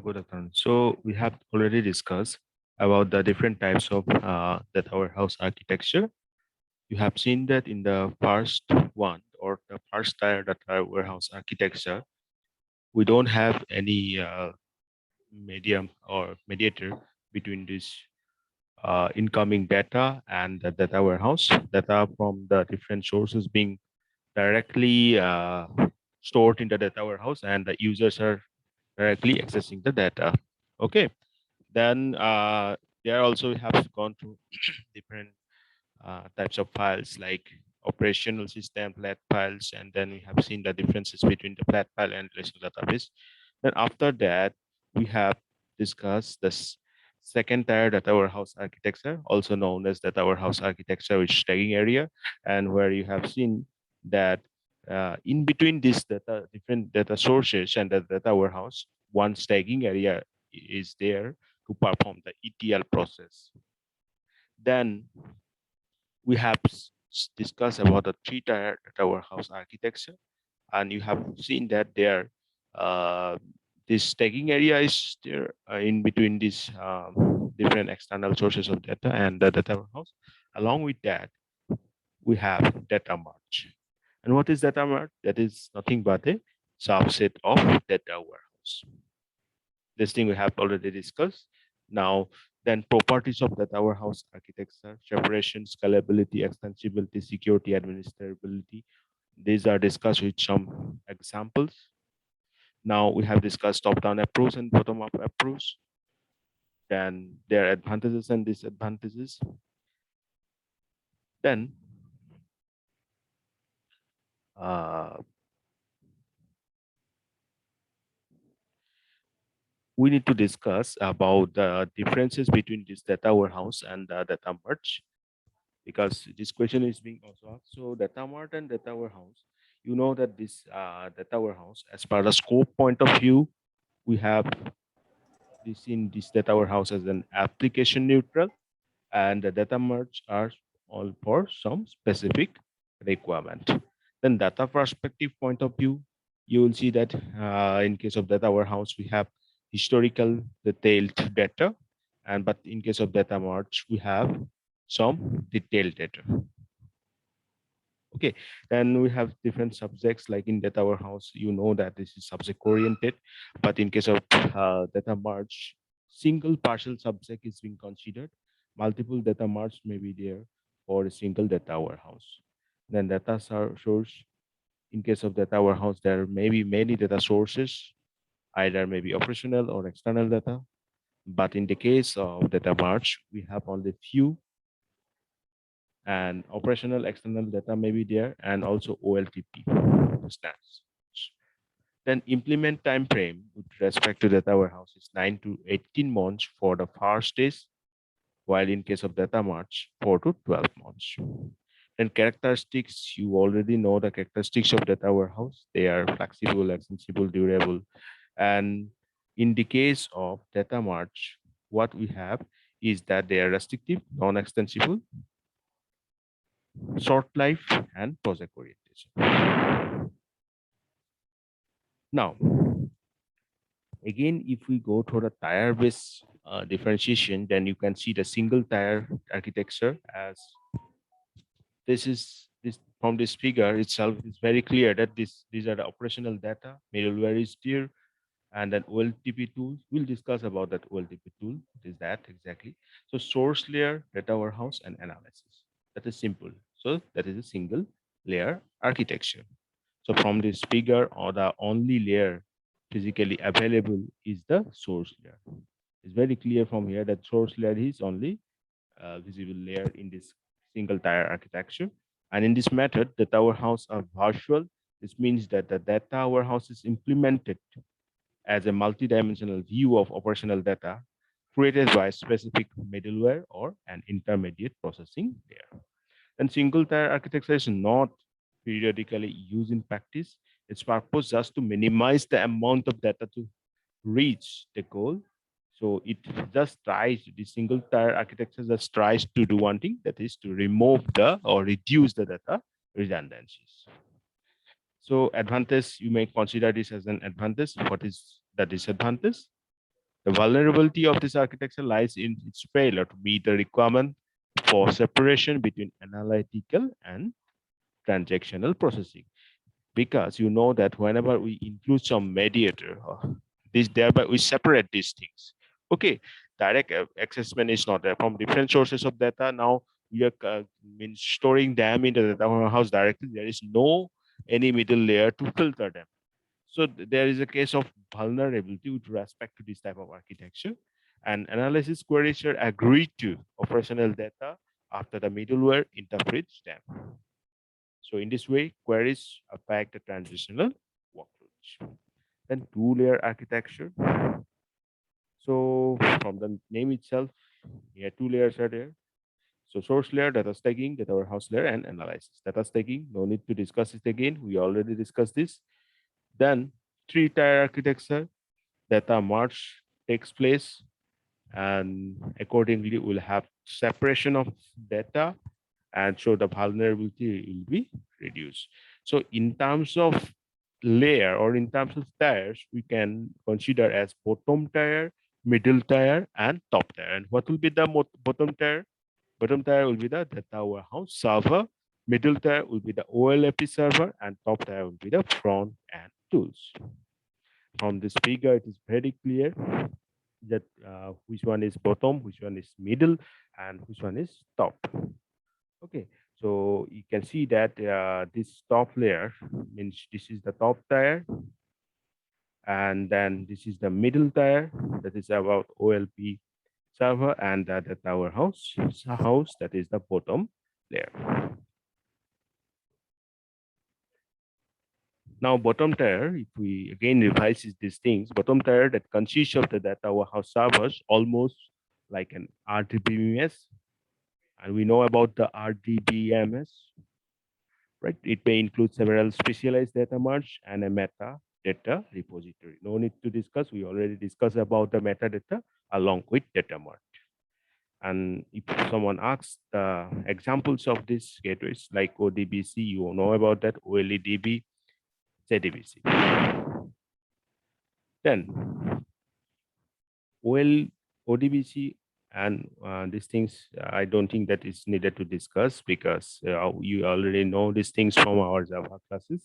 Good afternoon. So we have already discussed about the different types of data warehouse architecture. You have seen that in the first one or the first tier data warehouse architecture, we don't have any medium or mediator between this incoming data and the data warehouse. Data from the different sources being directly stored in the data warehouse, and the users are directly accessing the data. Okay. Then there also we have gone through different types of files like operational system, flat files, and then we have seen the differences between the flat file and relational database. Then after that, we have discussed this second tier data warehouse architecture, also known as data warehouse architecture with staging area, and where you have seen that in between these data, different data sources and the data warehouse, one staging area is there to perform the ETL process. Then we have discussed about the three-tier data warehouse architecture, and you have seen that there, uh, this tagging area is there in between these different external sources of data and the data warehouse. Along with that, we have data merge. And what is data merge? That is nothing but a subset of data warehouse. This thing we have already discussed. Now, then properties of the tower house architecture, separation, scalability, extensibility, security, administrability. These are discussed with some examples. Now we have discussed top-down approach and bottom-up approach. Then their advantages and disadvantages. Then uh, we need to discuss about the differences between this data warehouse and the data merge, because this question is being also asked. So data mart and data warehouse, you know that this data warehouse, as per the scope point of view, we have this in this data warehouse as an application neutral, and the data merge are all for some specific requirement. Then data perspective point of view, you will see that in case of data warehouse, we have historical detailed data, and but in case of data merge, we have some detailed data. Okay, then we have different subjects like in data warehouse, you know that this is subject oriented, but in case of data merge, single partial subject is being considered. Multiple data merge may be there for a single data warehouse. Then data source, in case of data warehouse, there may be many data sources, either maybe operational or external data. But in the case of data merge, we have only few, and operational external data may be there, and also OLTP stands. Then implement time frame with respect to data warehouse is 9 to 18 months for the first stage, while in case of data merge, 4 to 12 months. And characteristics, you already know the characteristics of data warehouse. They are flexible, extensible, durable. And in the case of data merge, what we have is that they are restrictive, non-extensible, short life, and project orientation. Now, again, if we go to the tier based differentiation, then you can see the single tier architecture as this is this from this figure itself. It's very clear that these are the operational data, middleware is there, and then OLTP tools. We'll discuss about that OLTP tool. What is that exactly? So source layer, data warehouse, and analysis. That is simple. So that is a single layer architecture. So from this figure, or the only layer physically available is the source layer. It's very clear from here that source layer is only visible layer in this single tier architecture. And in this method, the tower house are virtual. This means that the data warehouse is implemented as a multi-dimensional view of operational data created by specific middleware or an intermediate processing layer. And single tier architecture is not periodically used in practice. Its purpose just to minimize the amount of data to reach the goal. So it just tries, the single tier architecture just tries to do one thing, that is to remove the or reduce the data redundancies. So advantage, you may consider this as an advantage. What is the disadvantage? The vulnerability of this architecture lies in its failure to meet the requirement for separation between analytical and transactional processing. Because you know that whenever we include some mediator, this thereby we separate these things. Okay, direct accessment is not there from different sources of data. Now we are storing them in the data warehouse directly. There is no any middle layer to filter them. So there is a case of vulnerability with respect to this type of architecture. And analysis queries are agreed to operational data after the middleware interprets them. So in this way, queries affect the transitional workloads. Then two-layer architecture. So from the name itself, here two layers are there. So source layer, data staging, data warehouse layer, and analysis. Data staging, no need to discuss it again. We already discussed this. Then three-tier architecture, data merge takes place, and accordingly, we'll have separation of data, and so the vulnerability will be reduced. So in terms of layer or in terms of tiers, we can consider as bottom tier, middle tier, and top tier. And what will be the bottom tier? Bottom tier will be the data warehouse server, middle tier will be the OLAP server, and top tier will be the front end tools. From this figure, it is very clear that which one is bottom, which one is middle, and which one is top. Okay, so you can see that this top layer means this is the top tier, and then this is the middle tier, that is about OLP server, and the data warehouse that is the bottom layer. Now, bottom tier, if we again revise these things, bottom tier that consists of the data warehouse servers, almost like an RDBMS, and we know about the RDBMS, right? It may include several specialized data merge and a metadata repository. No need to discuss. We already discussed about the metadata along with data merge. And if someone asks the examples of these gateways like ODBC, you know about that, OLEDB, JDBC. Then ODBC and these things, I don't think that is needed to discuss because you already know these things from our Java classes.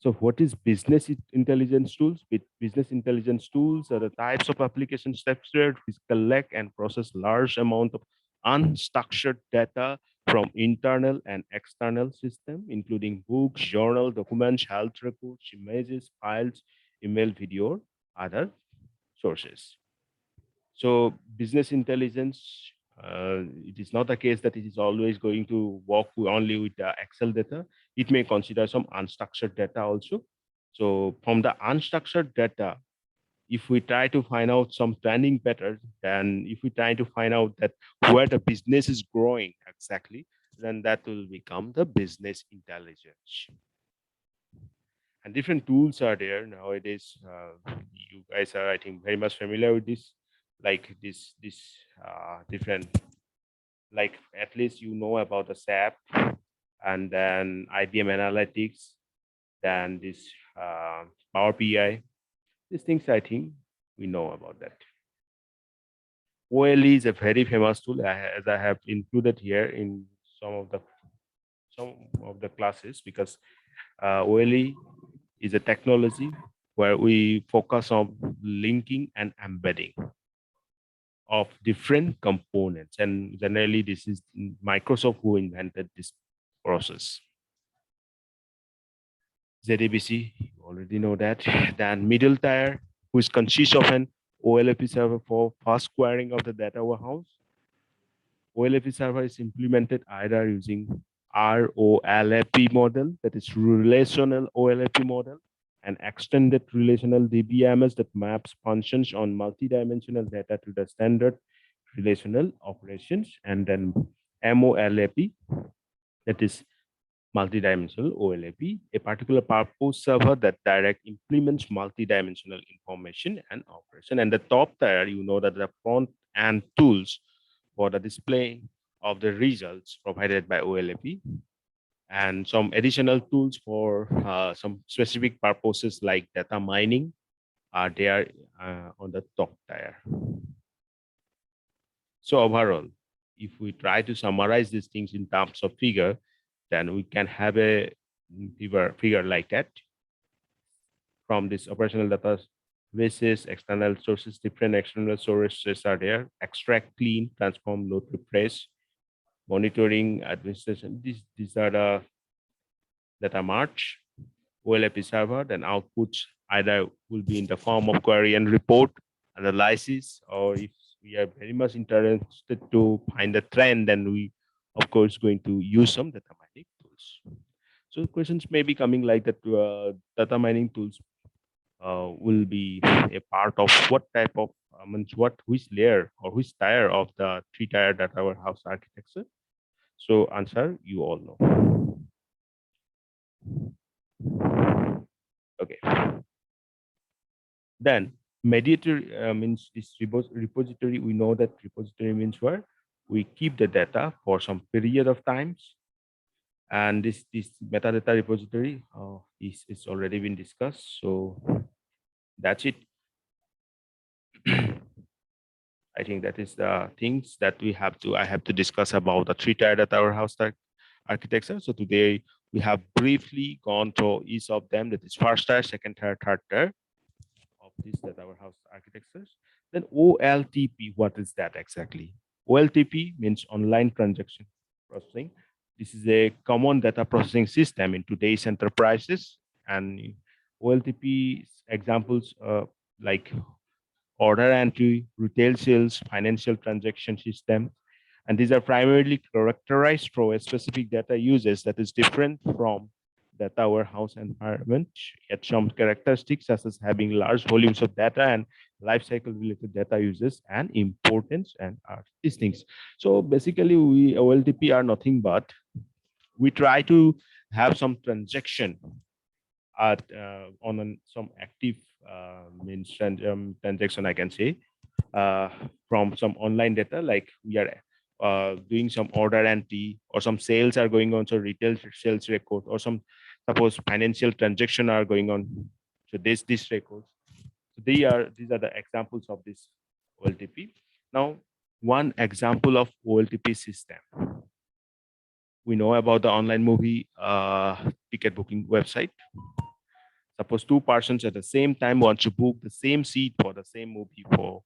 So what is business intelligence tools? Business intelligence tools are the types of application steps which collect and process large amount of unstructured data from internal and external system, including books, journal, documents, health records, images, files, email, video, other sources. So business intelligence, it is not the case that it is always going to work only with the Excel data. It may consider some unstructured data also. So from the unstructured data, if we try to find out some trending patterns, then if we try to find out that where the business is growing exactly, then that will become the business intelligence. And different tools are there nowadays. You guys are, I think, very much familiar with this, like this different, like at least you know about the SAP, and then IBM Analytics, then this Power BI. These things, I think, we know about that. OLE is a very famous tool, as I have included here in some of the classes, because OLE is a technology where we focus on linking and embedding of different components. And generally, this is Microsoft who invented this process. JDBC, you already know that. Then middle tier, which consists of an OLAP server for fast querying of the data warehouse. OLAP server is implemented either using ROLAP model, that is relational OLAP model, and extended relational DBMS that maps functions on multidimensional data to the standard relational operations, and then MOLAP, that is multidimensional OLAP, a particular purpose server that direct implements multidimensional information and operation. And the top tier, you know that the front end tools for the display of the results provided by OLAP, and some additional tools for some specific purposes like data mining, they are on the top tier. So overall, if we try to summarize these things in terms of figure, then we can have a figure like that. From this operational data basis, external sources, different external sources are there: extract, clean, transform, load, refresh, monitoring, administration. These are the data march, OLAP server. Then outputs either will be in the form of query and report analysis, or if we are very much interested to find a trend, then we of course going to use some data mining tools. So questions may be coming like that. Data mining tools will be a part of what type of means which layer or which tier of the three-tier data warehouse architecture. So answer you all know. Okay. Then mediator means this repository. We know that repository means where we keep the data for some period of times. And this metadata repository is already been discussed. So that's it. I think that is the things that I have to discuss about the three-tier data warehouse architecture. So today we have briefly gone through each of them. That is first tier, second tier, third tier of this data warehouse architectures. Then OLTP, what is that exactly? OLTP means online transaction processing. This is a common data processing system in today's enterprises. And OLTP examples like order entry, retail sales, financial transaction system. And these are primarily characterized through a specific data uses that is different from data warehouse environment. Yet some characteristics such as having large volumes of data and lifecycle related data uses and importance and these things. So basically we OLTP are nothing but we try to have some transaction at on some active means transaction, I can say, from some online data, like we are doing some order entry or some sales are going on, so retail sales record or some suppose financial transaction are going on. So this records. So these are the examples of this OLTP. Now, one example of OLTP system. We know about the online movie ticket booking website. Suppose two persons at the same time want to book the same seat for the same movie for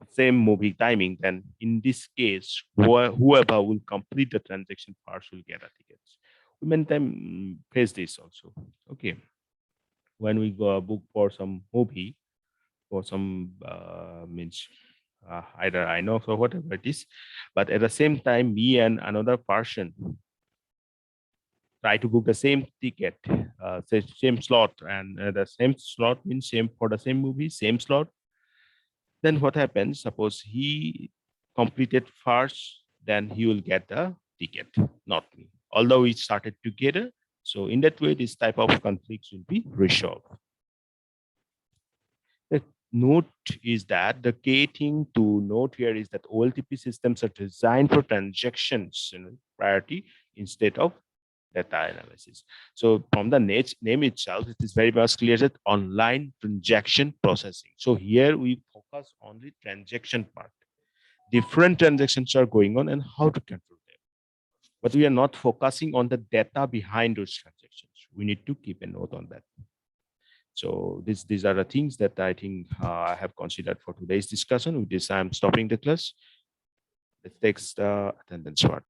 the same movie timing, then in this case, whoever will complete the transaction first will get a ticket. We many time face this also. Okay, when we go book for some movie for some means either I know for whatever it is, but at the same time, me and another person try to book the same ticket, same slot, and the same slot means same for the same movie, same slot. Then what happens? Suppose he completed first, then he will get the ticket, not me. Although we started together, so in that way, this type of conflicts will be resolved. The note is that the key thing to note here is that OLTP systems are designed for transactions priority instead of data analysis. So from the name itself, it is very much clear that online transaction processing. So here we focus on the transaction part. Different transactions are going on and how to control them. But we are not focusing on the data behind those transactions. We need to keep a note on that. So these are the things that I think I have considered for today's discussion. With this, I'm stopping the class. Let's take the attendance part.